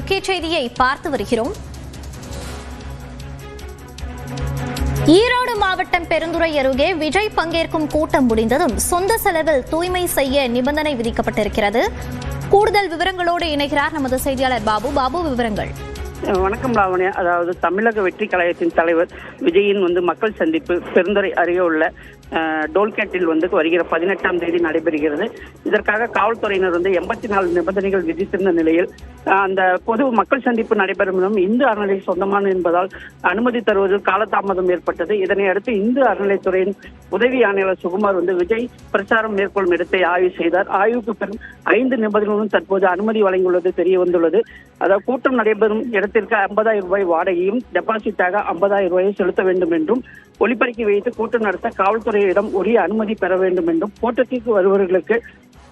முக்கிய செய்தியை பார்த்து வருகிறோம். ஈரோடு மாவட்டம் பெருந்துறை அருகே விஜய் பங்கேற்கும் கூட்டம் முடிந்ததும் சொந்த செலவில் தூய்மை செய்ய நிபந்தனை விதிக்கப்பட்டிருக்கிறது. கூடுதல் விவரங்களோடு இணைகிறார் நமது செய்தியாளர் பாபு. பாபு, விவரங்கள். வணக்கம் லாவண்யா. அதாவது தமிழக வெற்றி கழகத்தின் தலைவர் விஜயின் மக்கள் சந்திப்பு பெருந்துறை அருகே உள்ள டோல்கேட்டில் வருகிற 18ஆம் தேதி நடைபெறுகிறது. இதற்காக காவல்துறையினர் 84 நிபந்தனைகள் விதித்திருந்த நிலையில் அந்த பொது மக்கள் சந்திப்பு நடைபெறும் இடம் இந்து அறநிலை சொந்தமான என்பதால் அனுமதி தருவதில் காலதாமதம் ஏற்பட்டது. இதனை அடுத்து இந்து அறநிலைத்துறையின் உதவி ஆணையாளர் சுகுமார் விஜய் பிரச்சாரம் மேற்கொள்ளும் இடத்தை ஆய்வு செய்தார். ஆய்வுக்கு பிறகு 5 நிபந்தனைகளும் தற்போது அனுமதி வழங்கியுள்ளது தெரிய வந்துள்ளது. அதாவது கூட்டம் நடைபெறும் இடத்திற்கு 50,000 ரூபாய் வாடகையும் டெபாசிட்டாக 50,000 ரூபாயை செலுத்த வேண்டும் என்றும், ஒலிபெருக்கி வைத்து கூட்டம் நடத்த காவல்துறையிடம் உரிய அனுமதி பெற வேண்டும் என்றும், கூட்டத்திற்கு வருபவர்களுக்கு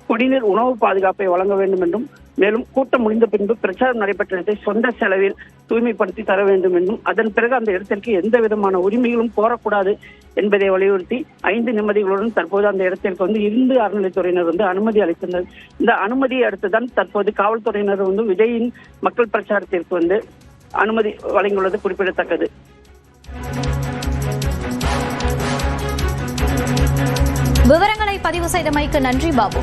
குடிநீர் உணவு பாதுகாப்பை வழங்க வேண்டும் என்றும், மேலும் கூட்டம் முடிந்த பின்பு பிரச்சாரம் நடைபெற்ற இடத்தை சொந்த செலவில் தூய்மைப்படுத்தி தர வேண்டும் என்றும், அதன் பிறகு அந்த இடத்திற்கு எந்த விதமான உரிமைகளும் கோரக்கூடாது என்பதை வலியுறுத்தி 5 நிபந்தனைகளுடன் தற்போது அந்த இடத்திற்கு இந்து அறநிலைத்துறையினர் அனுமதி அளித்தனர். இந்த அனுமதியை அடுத்துதான் தற்போது காவல்துறையினர் விஜயின் மக்கள் பிரச்சாரத்திற்கு அனுமதி வழங்கியுள்ளது குறிப்பிடத்தக்கது. விவரங்களை பதிவு செய்தமைக்கு நன்றி பாபு.